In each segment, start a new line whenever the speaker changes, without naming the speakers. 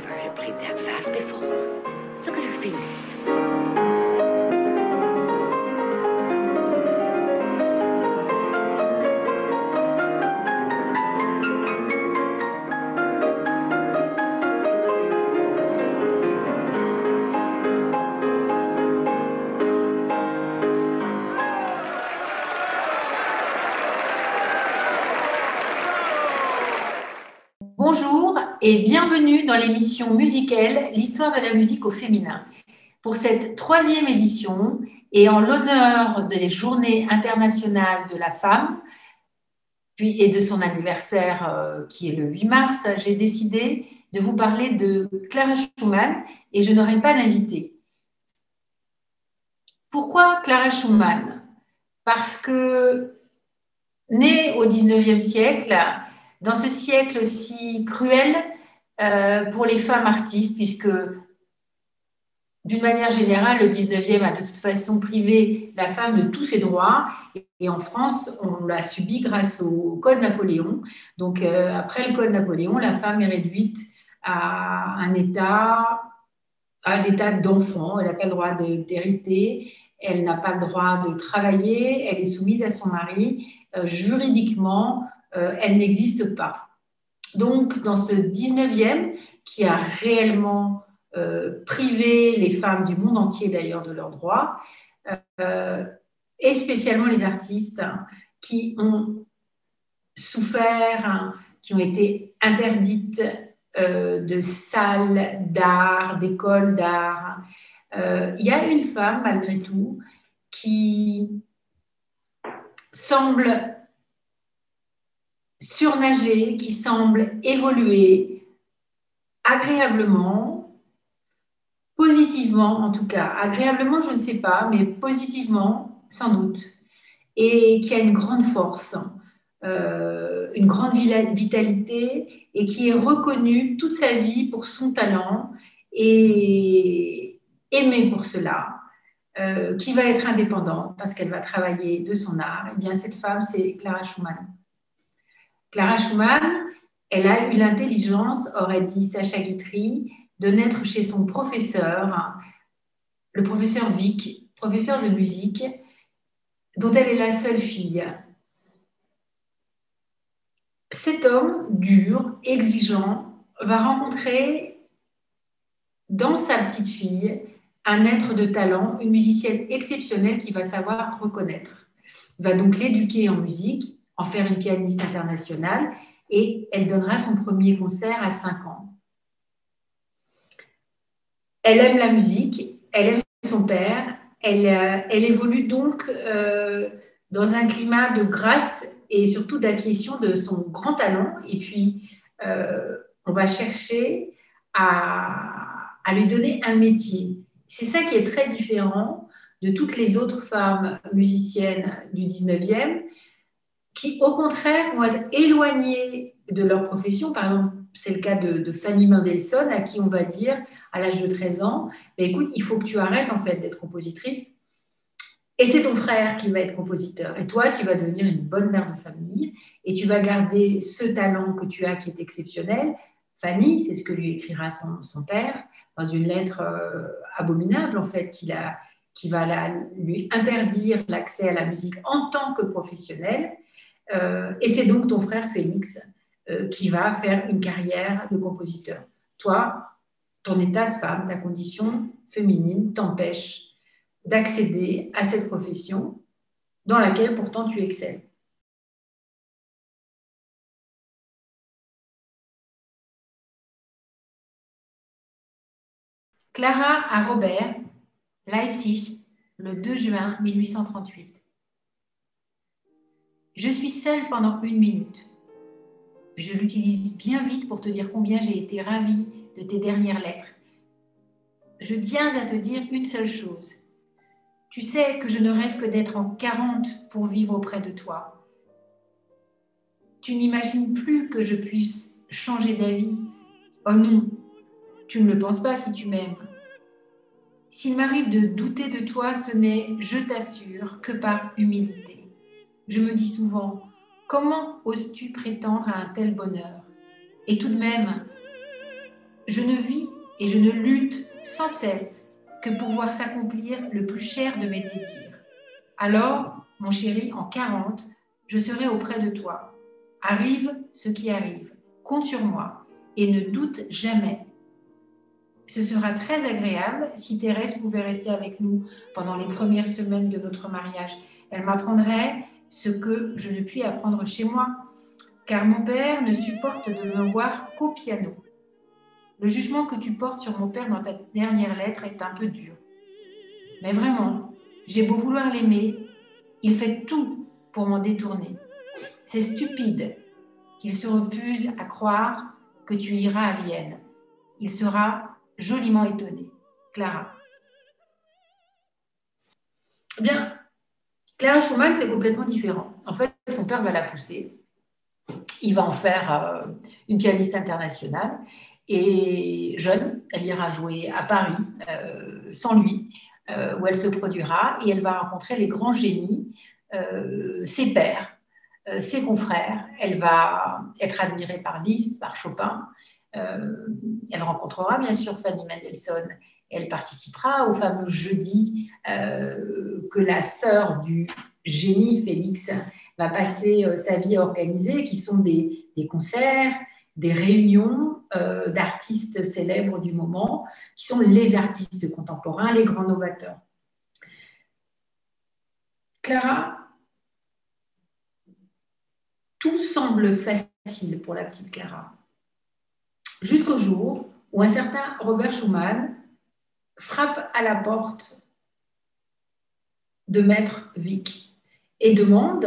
never heard her play that fast before. Look at her fingers.
Bonjour et bienvenue dans l'émission musicale L'histoire de la musique au féminin. Pour cette 3e édition et en l'honneur des Journées internationales de la femme et de son anniversaire qui est le 8 mars, j'ai décidé de vous parler de Clara Schumann et je n'aurai pas d'invité. Pourquoi Clara Schumann? Parce que née au 19e siècle, dans ce siècle si cruel pour les femmes artistes, puisque d'une manière générale, le 19e a de toute façon privé la femme de tous ses droits, et en France, on l'a subi grâce au Code Napoléon. Donc, après le Code Napoléon, la femme est réduite à un état d'enfant. Elle n'a pas le droit d'hériter, elle n'a pas le droit de travailler, elle est soumise à son mari. Juridiquement, elle n'existe pas. Donc, dans ce 19e, qui a réellement privé les femmes du monde entier d'ailleurs de leurs droits, et spécialement les artistes qui ont souffert, qui ont été interdites de salles d'art, d'écoles d'art. Il y a une femme, malgré tout, qui semble surnager, qui semble évoluer agréablement, positivement en tout cas. Agréablement, je ne sais pas, mais positivement, sans doute. Et qui a une grande force, une grande vitalité et qui est reconnue toute sa vie pour son talent et aimée pour cela. Qui va être indépendante parce qu'elle va travailler de son art. Eh bien, cette femme, c'est Clara Schumann. Clara Schumann, elle a eu l'intelligence, aurait dit Sacha Guitry, de naître chez son professeur, le professeur Wieck, professeur de musique, dont elle est la seule fille. Cet homme dur, exigeant, va rencontrer dans sa petite fille un être de talent, une musicienne exceptionnelle qui va savoir reconnaître. Il va donc l'éduquer en musique, en faire une pianiste internationale, et elle donnera son premier concert à 5 ans. Elle aime la musique, elle aime son père, elle évolue donc dans un climat de grâce et surtout d'acquisition de son grand talent. Et puis, on va chercher à lui donner un métier. C'est ça qui est très différent de toutes les autres femmes musiciennes du 19e, qui, au contraire, vont être éloignées de leur profession. Par exemple, c'est le cas de Fanny Mendelssohn, à qui on va dire, à l'âge de 13 ans, écoute, il faut que tu arrêtes en fait d'être compositrice, et c'est ton frère qui va être compositeur. Et toi, tu vas devenir une bonne mère de famille, et tu vas garder ce talent que tu as qui est exceptionnel. Fanny, c'est ce que lui écrira son père, dans une lettre abominable, en fait, qui va lui interdire l'accès à la musique en tant que professionnel. Et c'est donc ton frère Félix qui va faire une carrière de compositeur. Toi, ton état de femme, ta condition féminine t'empêche d'accéder à cette profession dans laquelle pourtant tu excelles. Clara à Robert, Leipzig, le 2 juin 1838. Je suis seule pendant 1 minute. Je l'utilise bien vite pour te dire combien j'ai été ravie de tes dernières lettres. Je tiens à te dire une seule chose. Tu sais que je ne rêve que d'être en 40 pour vivre auprès de toi. Tu n'imagines plus que je puisse changer d'avis. Oh non, tu ne le penses pas si tu m'aimes. S'il m'arrive de douter de toi, ce n'est, je t'assure, que par humilité. Je me dis souvent, comment oses-tu prétendre à un tel bonheur? Et tout de même, Je ne vis et je ne lutte sans cesse que pour voir s'accomplir le plus cher de mes désirs. Alors, mon chéri, en 40, je serai auprès de toi. Arrive ce qui arrive, compte sur moi et ne doute jamais. Ce sera très agréable si Thérèse pouvait rester avec nous pendant les premières semaines de notre mariage. Elle m'apprendrait ce que je ne puis apprendre chez moi, car mon père ne supporte de me voir qu'au piano. Le jugement que tu portes sur mon père dans ta dernière lettre est un peu dur. Mais vraiment, j'ai beau vouloir l'aimer, il fait tout pour m'en détourner. C'est stupide qu'il se refuse à croire que tu iras à Vienne. Il sera joliment étonné. Clara. Eh bien, Clara Schumann, c'est complètement différent. En fait, son père va la pousser. Il va en faire une pianiste internationale. Et jeune, elle ira jouer à Paris sans lui, où elle se produira. Et elle va rencontrer les grands génies, ses pairs, ses confrères. Elle va être admirée par Liszt, par Chopin. Elle rencontrera bien sûr Fanny Mendelssohn. Elle participera au fameux jeudi que la sœur du génie Félix va passer sa vie à organiser, qui sont des concerts, des réunions d'artistes célèbres du moment, qui sont les artistes contemporains, les grands novateurs. Clara, tout semble facile pour la petite Clara. Jusqu'au jour où un certain Robert Schumann frappe à la porte de Maître Wieck et demande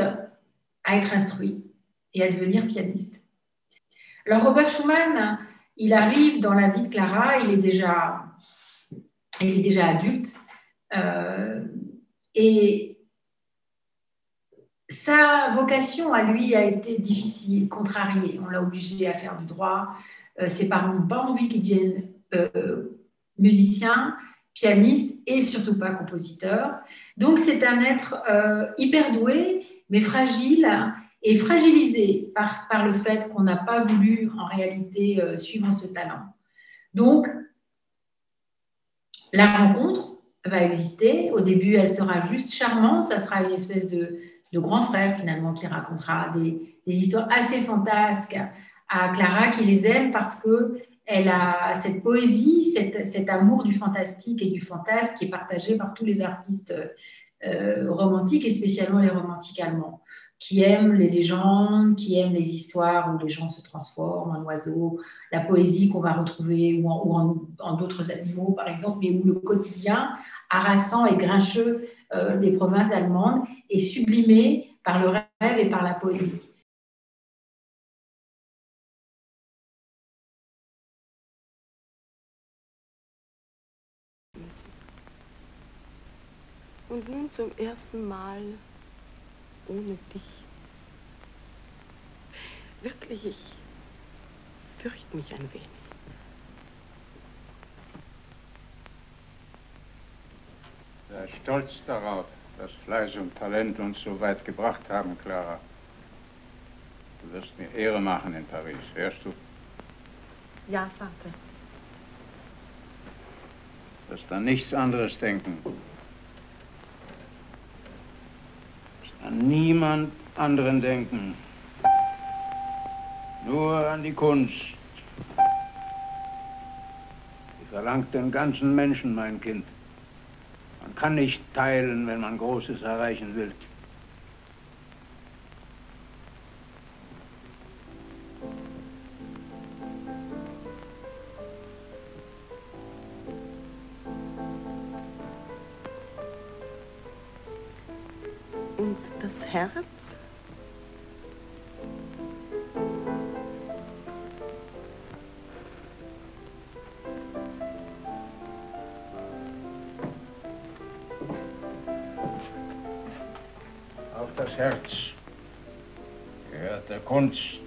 à être instruit et à devenir pianiste. Alors Robert Schumann, il arrive dans la vie de Clara, il est déjà adulte et sa vocation à lui a été difficile, contrariée. On l'a obligé à faire du droit. Ses parents n'ont pas envie qu'il devienne musicien, pianiste et surtout pas compositeur. Donc c'est un être hyper doué, mais fragile et fragilisé par le fait qu'on n'a pas voulu en réalité suivre ce talent. Donc la rencontre va exister. Au début, elle sera juste charmante. Ça sera une espèce de grand frère finalement qui racontera des histoires assez fantasques à Clara qui les aime parce qu'elle a cette poésie, cet amour du fantastique et du fantasme qui est partagé par tous les artistes romantiques et spécialement les romantiques allemands qui aiment les légendes, qui aiment les histoires où les gens se transforment en oiseaux, la poésie qu'on va retrouver ou en d'autres animaux, par exemple, mais où le quotidien harassant et grincheux des provinces allemandes est sublimé par le rêve et par la poésie.
Und nun zum ersten Mal ohne dich. Wirklich, ich fürchte mich ein wenig.
Sei stolz darauf, dass Fleiß und Talent uns so weit gebracht haben, Clara. Du wirst mir Ehre machen in Paris, hörst du?
Ja, Vater.
Du wirst an nichts anderes denken. Du wirst an niemand anderen denken. Nur an die Kunst. Sie verlangt den ganzen Menschen, mein Kind. Man kann nicht teilen, wenn man Großes erreichen will.
Und das Herz?
Auch das Herz gehört der Kunst.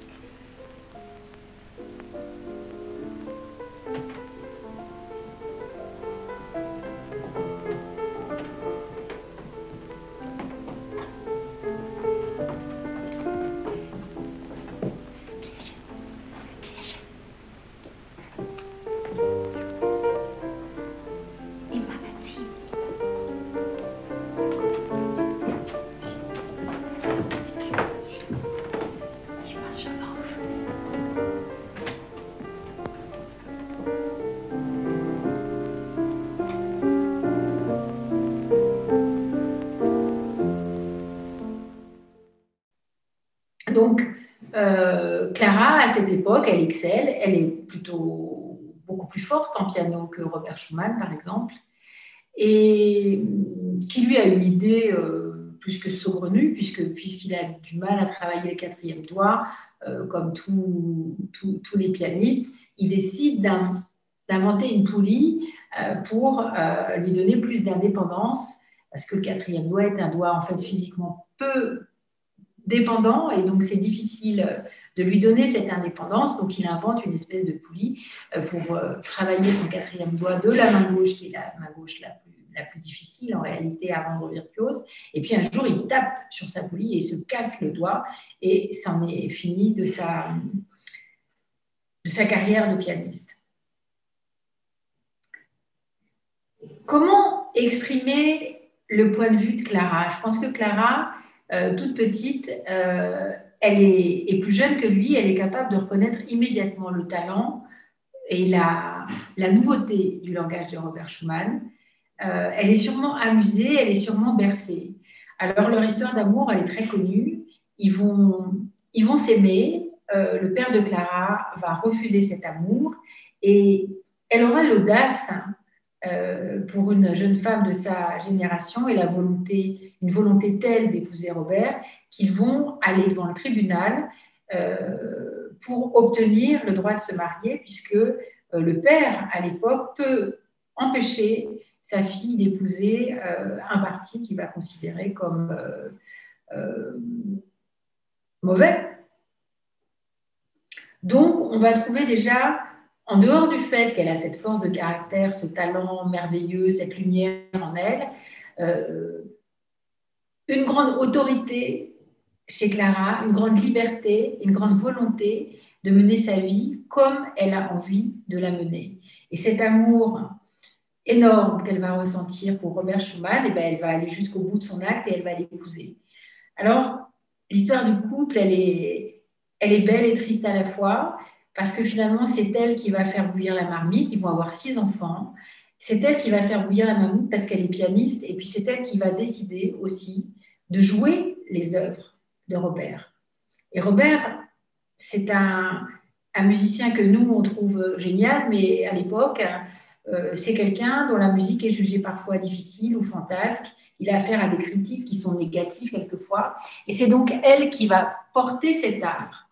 cette époque, elle excelle, elle est plutôt beaucoup plus forte en piano que Robert Schumann, par exemple, et qui lui a une idée plus que saugrenue, puisqu'il a du mal à travailler le quatrième doigt, comme tous les pianistes. Il décide d'inventer une poulie pour lui donner plus d'indépendance, parce que le quatrième doigt est un doigt en fait physiquement peu dépendant, et donc c'est difficile de lui donner cette indépendance. Donc il invente une espèce de poulie pour travailler son quatrième doigt de la main gauche, qui est la main gauche la plus difficile en réalité à rendre virtuose. Et puis un jour, il tape sur sa poulie et se casse le doigt, et c'en est fini de sa carrière de pianiste. Comment exprimer le point de vue de Clara? Je pense que Clara, toute petite, elle est plus jeune que lui, elle est capable de reconnaître immédiatement le talent et la nouveauté du langage de Robert Schumann. Elle est sûrement amusée, elle est sûrement bercée. Alors, leur histoire d'amour, elle est très connue. Ils vont s'aimer. Le père de Clara va refuser cet amour et elle aura l'audace, pour une jeune femme de sa génération, et une volonté telle d'épouser Robert, qu'ils vont aller devant le tribunal pour obtenir le droit de se marier, puisque le père, à l'époque, peut empêcher sa fille d'épouser un parti qu'il va considérer comme mauvais. Donc, on va trouver déjà, en dehors du fait qu'elle a cette force de caractère, ce talent merveilleux, cette lumière en elle, une grande autorité chez Clara, une grande liberté, une grande volonté de mener sa vie comme elle a envie de la mener. Et cet amour énorme qu'elle va ressentir pour Robert Schumann, elle va aller jusqu'au bout de son acte et elle va l'épouser. Alors, l'histoire du couple, elle est belle et triste à la fois, parce que finalement, c'est elle qui va faire bouillir la marmite. Ils vont avoir 6 enfants. C'est elle qui va faire bouillir la marmite parce qu'elle est pianiste, et puis c'est elle qui va décider aussi de jouer les œuvres de Robert. Et Robert, c'est un musicien que nous, on trouve génial, mais à l'époque, c'est quelqu'un dont la musique est jugée parfois difficile ou fantasque. Il a affaire à des critiques qui sont négatives quelquefois. Et c'est donc elle qui va porter cet art.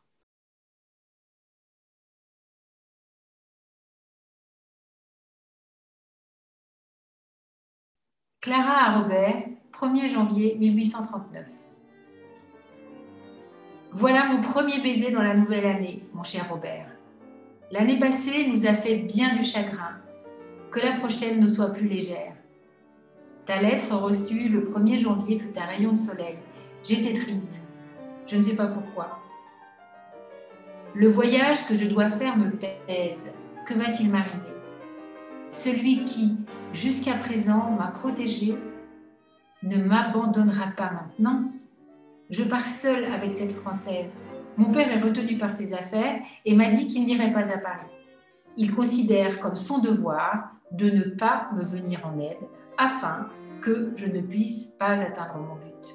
Clara à Robert, 1er janvier 1839. Voilà mon premier baiser dans la nouvelle année, mon cher Robert. L'année passée nous a fait bien du chagrin. Que la prochaine ne soit plus légère. Ta lettre reçue le 1er janvier fut un rayon de soleil. J'étais triste. Je ne sais pas pourquoi. Le voyage que je dois faire me pèse. Que va-t-il m'arriver? Celui qui, jusqu'à présent, m'a protégée ne m'abandonnera pas maintenant. Je pars seule avec cette Française. Mon père est retenu par ses affaires et m'a dit qu'il n'irait pas à Paris. Il considère comme son devoir de ne pas me venir en aide afin que je ne puisse pas atteindre mon but.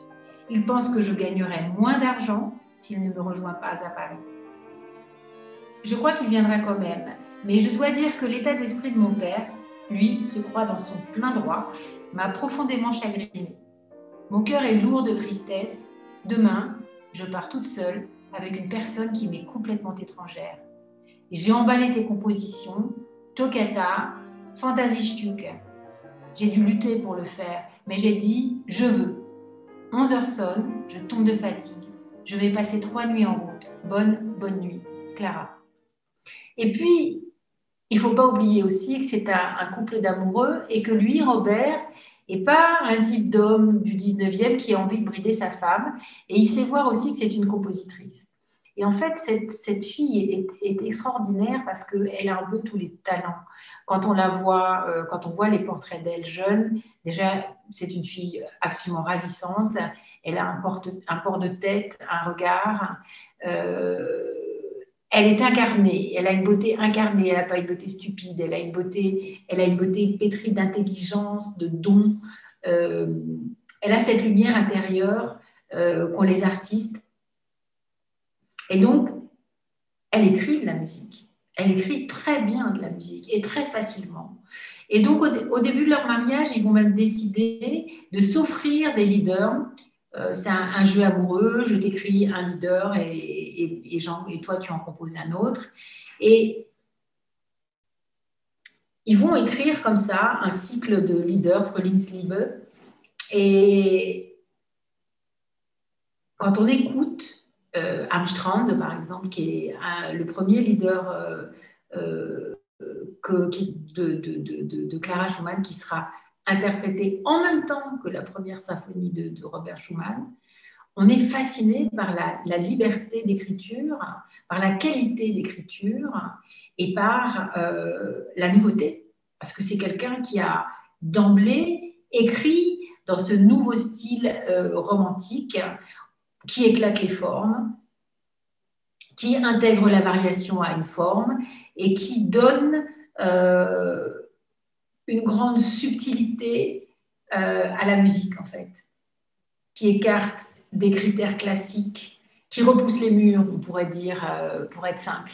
Il pense que je gagnerai moins d'argent s'il ne me rejoint pas à Paris. Je crois qu'il viendra quand même, mais je dois dire que l'état d'esprit de mon père, lui, se croit dans son plein droit, m'a profondément chagrinée. Mon cœur est lourd de tristesse. Demain, je pars toute seule avec une personne qui m'est complètement étrangère. Et j'ai emballé tes compositions, Toccata, Fantasiestücke. J'ai dû lutter pour le faire, mais j'ai dit « je veux ». 11 heures sonnent, je tombe de fatigue. Je vais passer 3 nuits en route. Bonne nuit, Clara. Et puis, il ne faut pas oublier aussi que c'est un couple d'amoureux et que lui, Robert, n'est pas un type d'homme du 19e qui a envie de brider sa femme. Et il sait voir aussi que c'est une compositrice. Et en fait, cette fille est extraordinaire parce qu'elle a un peu tous les talents. Quand on la voit, quand on voit les portraits d'elle jeune, déjà, c'est une fille absolument ravissante. Elle a un port de tête, un regard. Elle est incarnée, elle a une beauté incarnée, elle n'a pas une beauté stupide, elle a une beauté pétrie d'intelligence, de don. Elle a cette lumière intérieure qu'ont les artistes. Et donc, elle écrit de la musique. Elle écrit très bien de la musique et très facilement. Et donc, au début de leur mariage, ils vont même décider de s'offrir des leaders. C'est un jeu amoureux, je t'écris un leader et toi, tu en composes un autre. Et ils vont écrire comme ça un cycle de leaders, Frühlingsliebe. Et quand on écoute Am Strand, par exemple, qui est le premier leader de Clara Schumann, qui sera interprété en même temps que la première symphonie de Robert Schumann, on est fasciné par la liberté d'écriture, par la qualité d'écriture et par la nouveauté. Parce que c'est quelqu'un qui a d'emblée écrit dans ce nouveau style romantique qui éclate les formes, qui intègre la variation à une forme et qui donne une grande subtilité à la musique, en fait, qui écarte des critères classiques, qui repousse les murs, on pourrait dire, pour être simple.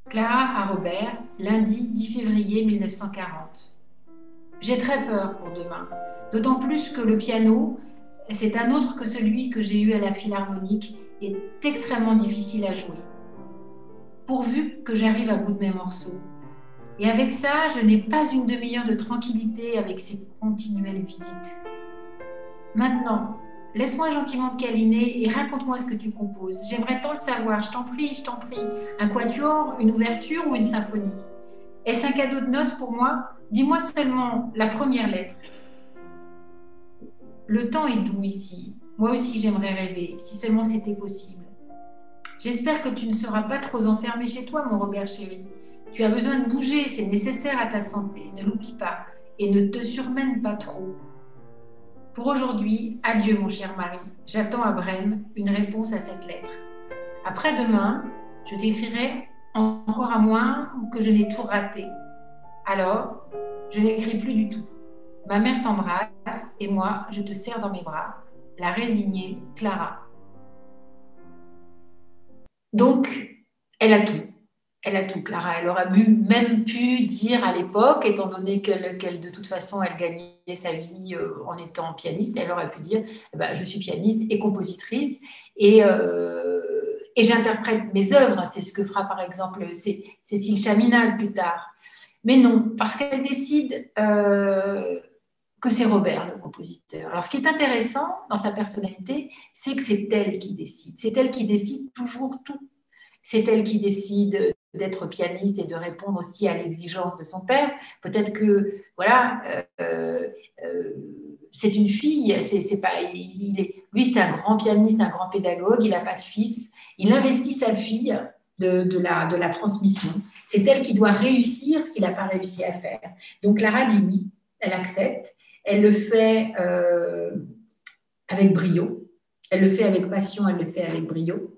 Clara à Robert, lundi 10 février 1940. J'ai très peur pour demain, d'autant plus que le piano, c'est un autre que celui que j'ai eu à la Philharmonique, est extrêmement difficile à jouer. Pourvu que j'arrive à bout de mes morceaux. Et avec ça, je n'ai pas une demi-heure de tranquillité avec ces continuelles visites. Maintenant, laisse-moi gentiment te câliner et raconte-moi ce que tu composes. J'aimerais tant le savoir, je t'en prie, je t'en prie. Un quatuor, une ouverture ou une symphonie? Est-ce un cadeau de noces pour moi? Dis-moi seulement la première lettre. Le temps est doux ici. Moi aussi, j'aimerais rêver, si seulement c'était possible. J'espère que tu ne seras pas trop enfermé chez toi, mon Robert chéri. Tu as besoin de bouger, c'est nécessaire à ta santé, ne l'oublie pas, et ne te surmène pas trop. Pour aujourd'hui, adieu mon cher mari. J'attends à Brême une réponse à cette lettre. Après-demain, je t'écrirai encore à moins que je n'ai tout raté. Alors, je n'écris plus du tout. Ma mère t'embrasse et moi, je te serre dans mes bras. La résignée Clara. Donc, elle a tout. Elle a tout, Clara. Elle aurait même pu dire à l'époque, étant donné qu'elle de toute façon, elle gagnait sa vie en étant pianiste, elle aurait pu dire eh ben, je suis pianiste et compositrice et j'interprète mes œuvres. C'est ce que fera par exemple Cécile Chaminade plus tard. Mais non, parce qu'elle décide que c'est Robert le compositeur. Alors, ce qui est intéressant dans sa personnalité, c'est que c'est elle qui décide. C'est elle qui décide toujours tout. C'est elle qui décide d'être pianiste et de répondre aussi à l'exigence de son père. Peut-être que, voilà, c'est une fille. C'est pas, lui, c'est un grand pianiste, un grand pédagogue. Il n'a pas de fils. Il investit sa fille de la transmission. C'est elle qui doit réussir ce qu'il n'a pas réussi à faire. Donc, Clara dit oui, elle accepte. Elle le fait avec brio. Elle le fait avec passion, elle le fait avec brio.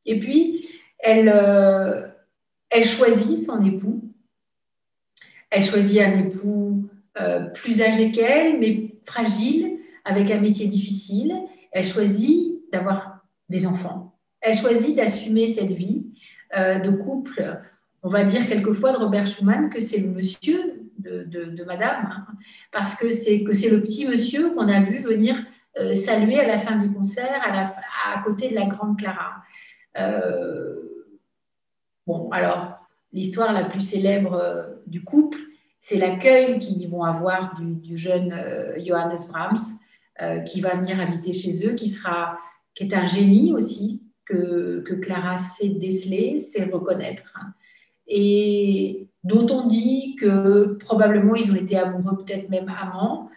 Et puis, elle choisit son époux. Elle choisit un époux plus âgé qu'elle, mais fragile, avec un métier difficile. Elle choisit d'avoir des enfants. Elle choisit d'assumer cette vie de couple. On va dire quelquefois de Robert Schumann que c'est le monsieur de madame, hein, parce que c'est le petit monsieur qu'on a vu venir saluer à la fin du concert, à côté de la grande Clara. Bon, alors, l'histoire la plus célèbre du couple, c'est l'accueil qu'ils vont avoir du jeune Johannes Brahms, qui va venir habiter chez eux, qui est un génie aussi, que Clara sait déceler, sait reconnaître. Et dont on dit que probablement ils ont été amoureux, peut-être même amants.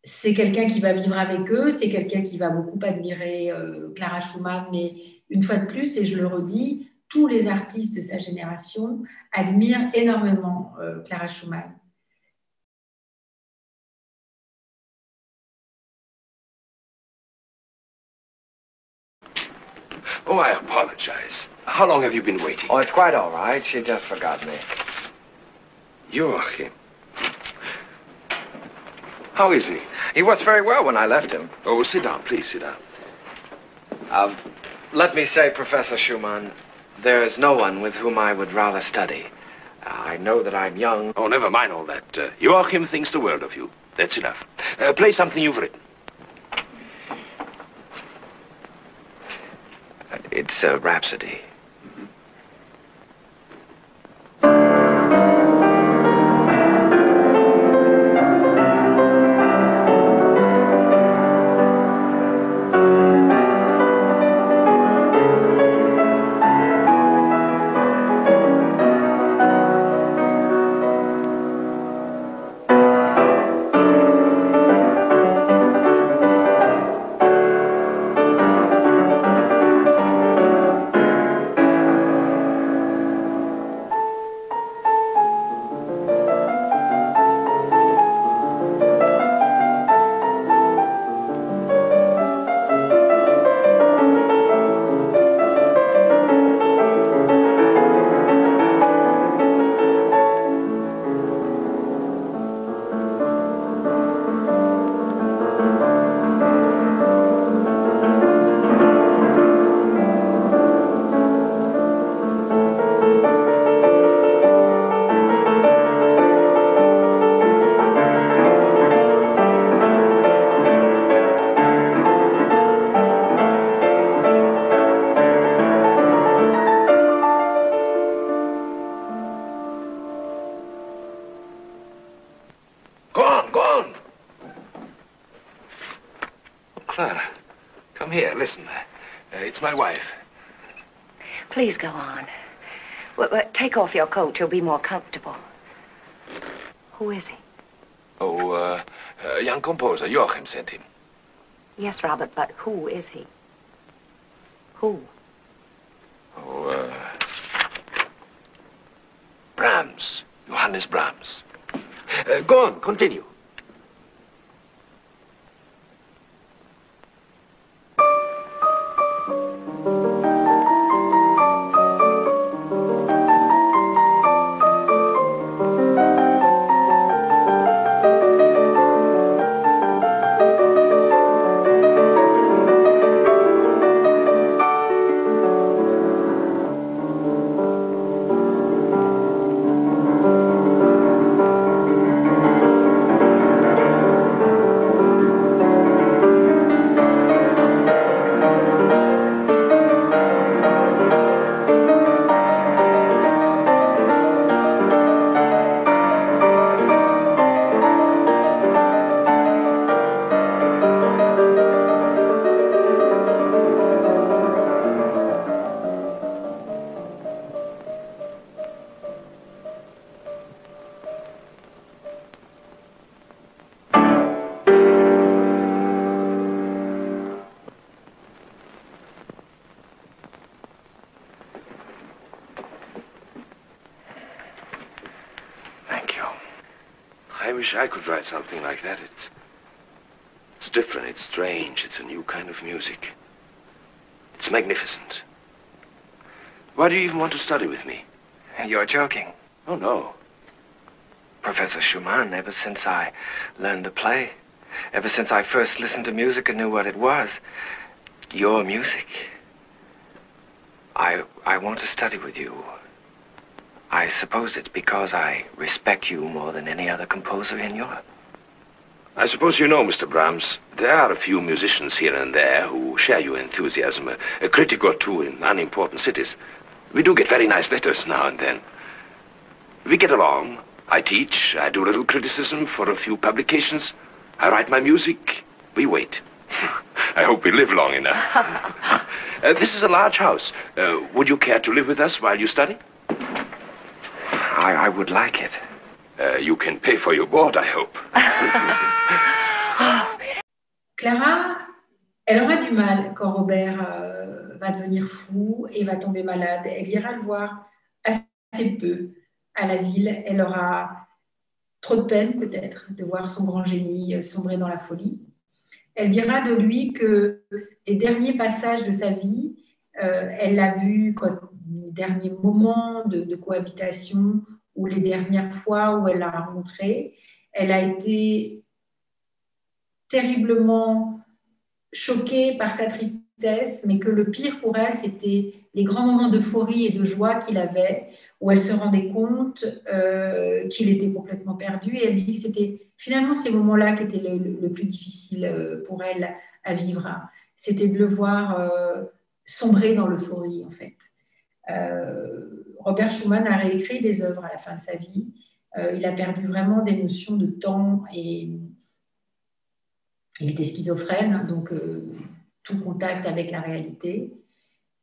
C'est quelqu'un qui va vivre avec eux, c'est quelqu'un qui va beaucoup admirer Clara Schumann, mais une fois de plus, et je le redis, tous les artistes de sa génération admirent énormément Clara Schumann.
Oh, I apologize. How long have you been waiting?
Oh, it's quite all right. She just forgot me.
Joachim. How is he?
He was very well when I left him.
Oh, sit down, please, sit down.
Let me say, Professor Schumann, there is no one with whom I would rather study. I know that I'm young.
Oh, never mind all that. Joachim thinks the world of you. That's enough. Play something you've written.
It's a rhapsody.
It's my wife.
Please go on. Well, take off your coat. You'll be more comfortable. Who is he?
Oh, a young composer. Joachim sent him.
Yes, Robert, but who is he? Who?
Oh, Brahms. Johannes Brahms. Go on, continue. wish I could write something like that. It's different, it's strange, it's a new kind of music. It's magnificent. Why do you even want to study with me?
You're joking.
Oh, no.
Professor Schumann, ever since I learned to play, ever since I first listened to music and knew what it was, your music, I want to study with you. I suppose it's because I respect you more than any other composer in Europe.
I suppose you know, Mr. Brahms, there are a few musicians here and there who share your enthusiasm, a critic or two in unimportant cities. We do get very nice letters now and then. We get along. I teach, I do a little criticism for a few publications. I write my music. We wait. I hope we live long enough. This is a large house. Would you care to live with us while you study?
I would like it.
You can pay for your board, I hope.
Clara, elle aura du mal quand Robert va devenir fou et va tomber malade. Elle ira le voir assez peu à l'asile. Elle aura trop de peine, peut-être, de voir son grand génie sombrer dans la folie. Elle dira de lui que les derniers passages de sa vie, elle l'a vu quand les derniers moments de cohabitation ou les dernières fois où elle l'a rencontré, elle a été terriblement choquée par sa tristesse, mais que le pire pour elle, c'était les grands moments d'euphorie et de joie qu'il avait, où elle se rendait compte qu'il était complètement perdu. Et elle dit que c'était finalement ces moments-là qui étaient le plus difficile pour elle à vivre. C'était de le voir sombrer dans l'euphorie, en fait. Robert Schumann a réécrit des œuvres à la fin de sa vie. Il a perdu vraiment des notions de temps et il était schizophrène, donc tout contact avec la réalité.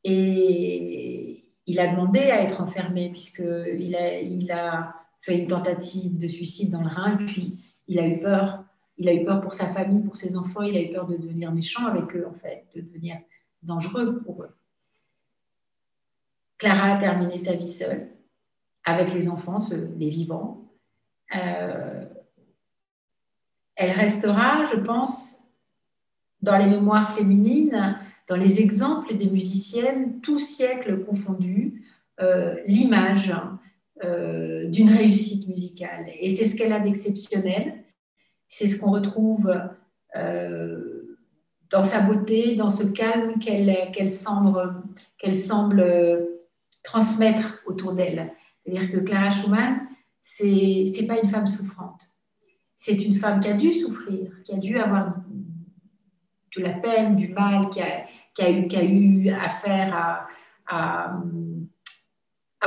Et il a demandé à être enfermé puisqu'il a fait une tentative de suicide dans le Rhin et puis il a eu peur. Il a eu peur pour sa famille, pour ses enfants. Il a eu peur de devenir méchant avec eux, en fait, de devenir dangereux pour eux. Clara a terminé sa vie seule, avec les enfants, les vivants. Elle restera, je pense, dans les mémoires féminines, dans les exemples des musiciennes, tous siècles confondus, l'image d'une réussite musicale. Et c'est ce qu'elle a d'exceptionnel. C'est ce qu'on retrouve dans sa beauté, dans ce calme qu'elle semble transmettre autour d'elle. C'est-à-dire que Clara Schumann, c'est pas une femme souffrante. C'est une femme qui a dû souffrir, qui a dû avoir de la peine, du mal, qui a eu affaire à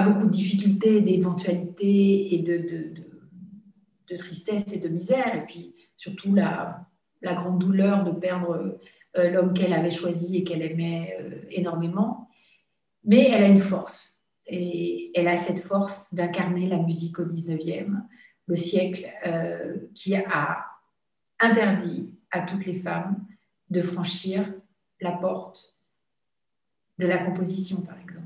beaucoup de difficultés, d'éventualités et de tristesse et de misère. Et puis surtout la grande douleur de perdre l'homme qu'elle avait choisi et qu'elle aimait énormément. Mais elle a une force. Et elle a cette force d'incarner la musique au 19e, le siècle qui a interdit à toutes les femmes de franchir la porte de la composition, par exemple.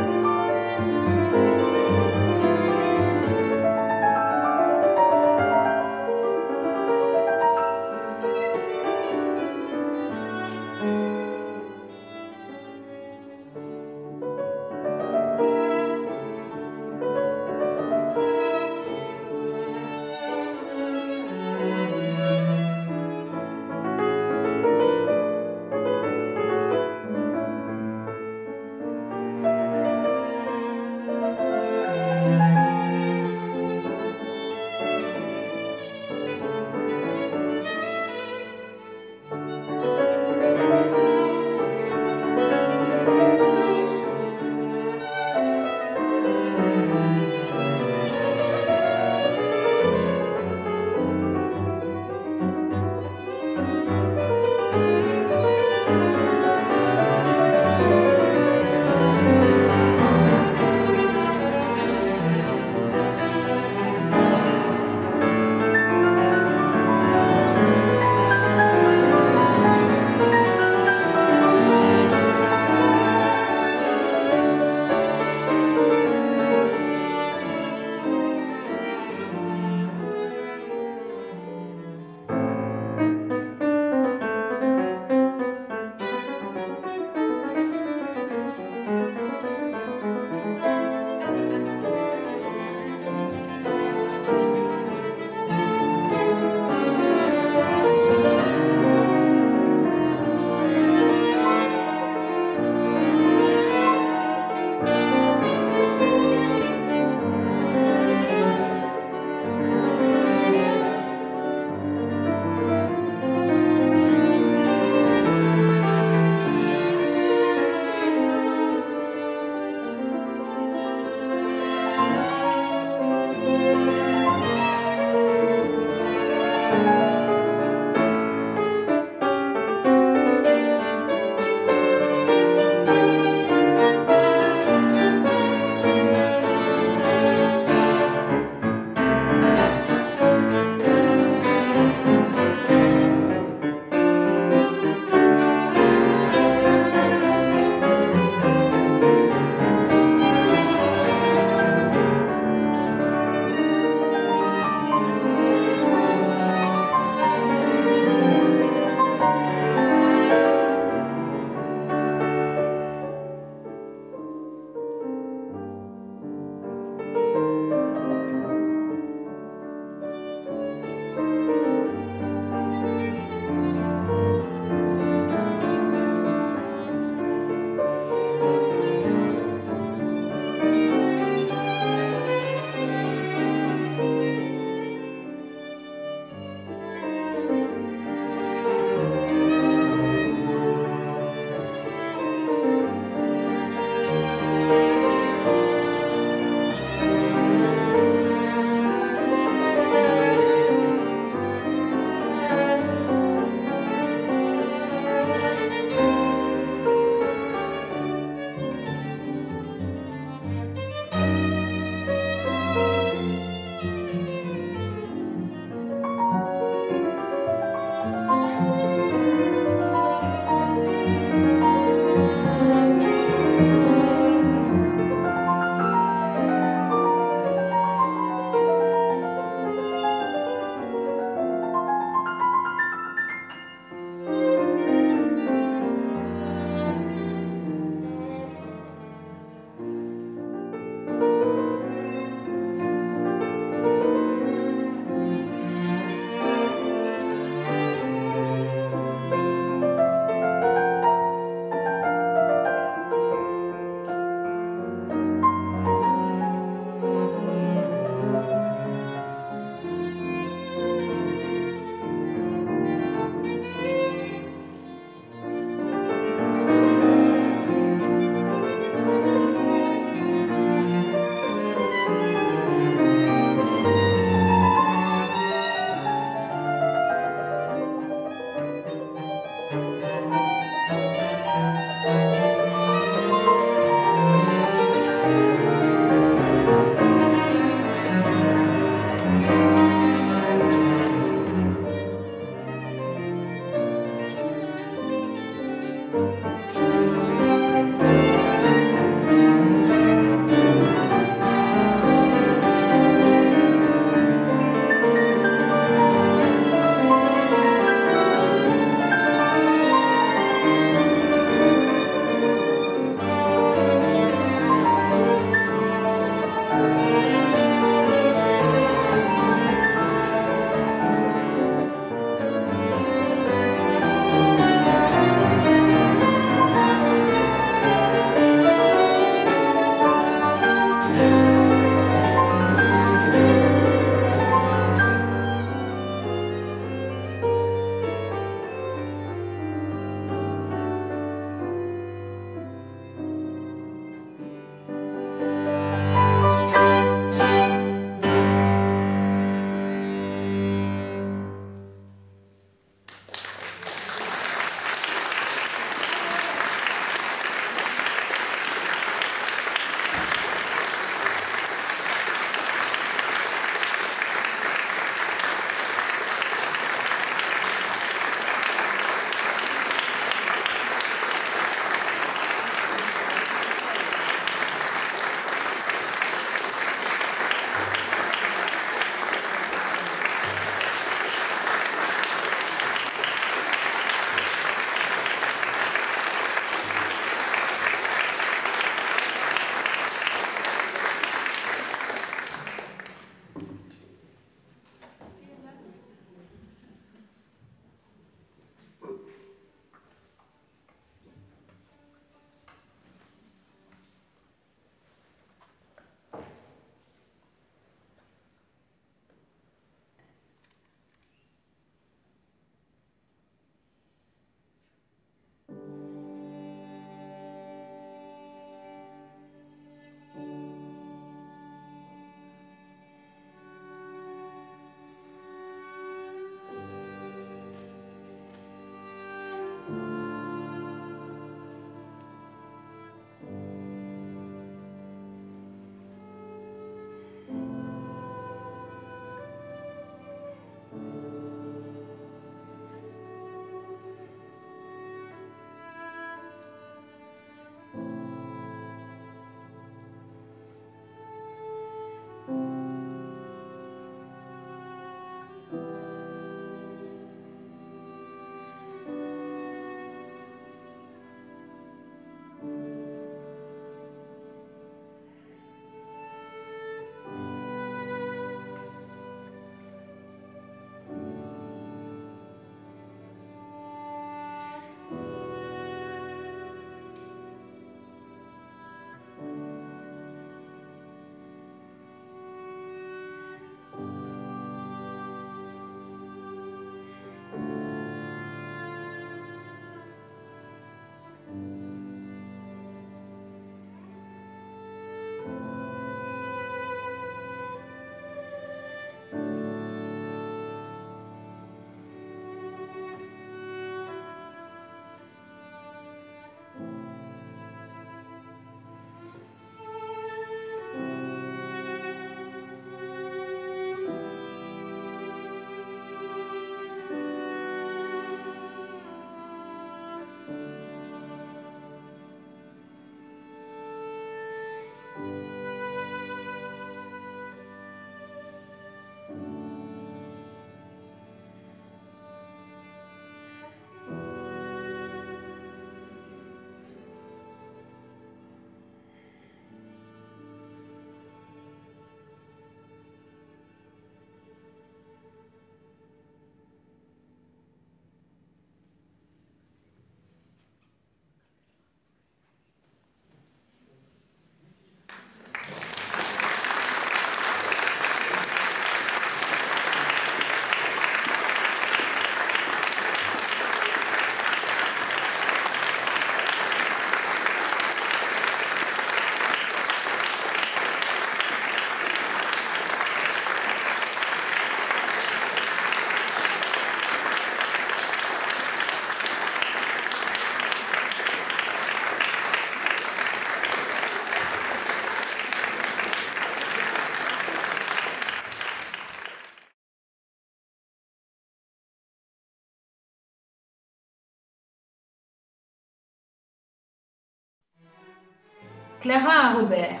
Clara à Robert,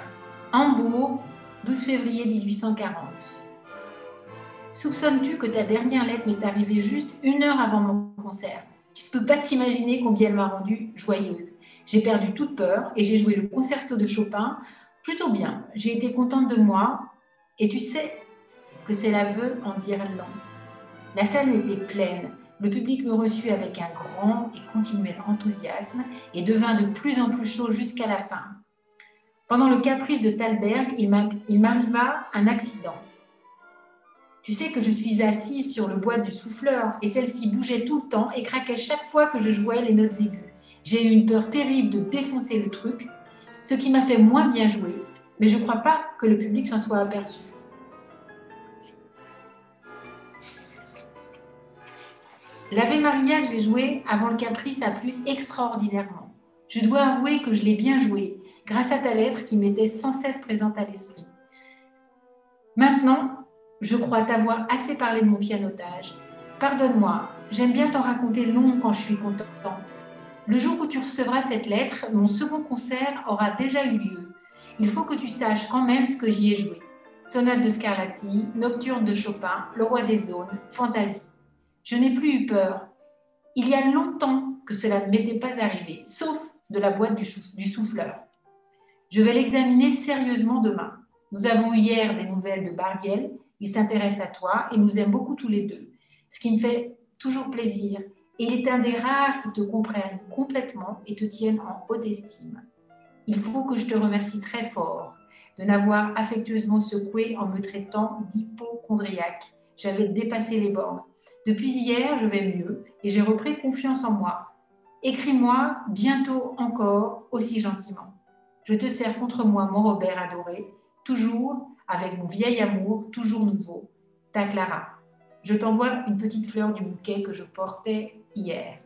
Hambourg, 12 février 1840. Soupçonnes-tu que ta dernière lettre m'est arrivée juste 1 heure avant mon concert? Tu ne peux pas t'imaginer combien elle m'a rendue joyeuse. J'ai perdu toute peur et j'ai joué le concerto de Chopin plutôt bien. J'ai été contente de moi et tu sais que c'est l'aveu en d'Irlande. La salle était pleine. Le public me reçut avec un grand et continuel enthousiasme et devint de plus en plus chaud jusqu'à la fin. Pendant le caprice de Thalberg, il m'arriva un accident. Tu sais que je suis assise sur le boîte du souffleur et celle-ci bougeait tout le temps et craquait chaque fois que je jouais les notes aiguës. J'ai eu une peur terrible de défoncer le truc, ce qui m'a fait moins bien jouer, mais je ne crois pas que le public s'en soit aperçu. L'Ave Maria que j'ai joué avant le caprice a plu extraordinairement. Je dois avouer que je l'ai bien joué, grâce à ta lettre qui m'était sans cesse présente à l'esprit. Maintenant, je crois t'avoir assez parlé de mon pianotage. Pardonne-moi, j'aime bien t'en raconter long quand je suis contente. Le jour où tu recevras cette lettre, mon second concert aura déjà eu lieu. Il faut que tu saches quand même ce que j'y ai joué. Sonate de Scarlatti, Nocturne de Chopin, Le Roi des Aunes, Fantaisie. Je n'ai plus eu peur. Il y a longtemps que cela ne m'était pas arrivé, sauf de la boîte du souffleur. Je vais l'examiner sérieusement demain. Nous avons eu hier des nouvelles de Barbiel. Il s'intéresse à toi et nous aime beaucoup tous les deux, ce qui me fait toujours plaisir. Et il est un des rares qui te comprennent complètement et te tiennent en haute estime. Il faut que je te remercie très fort de n'avoir affectueusement secoué en me traitant d'hypochondriaque. J'avais dépassé les bornes. Depuis hier, je vais mieux et j'ai repris confiance en moi. Écris-moi bientôt encore aussi gentiment. Je te serre contre moi, mon Robert adoré, toujours avec mon vieil amour, toujours nouveau. Ta Clara. Je t'envoie une petite fleur du bouquet que je portais hier.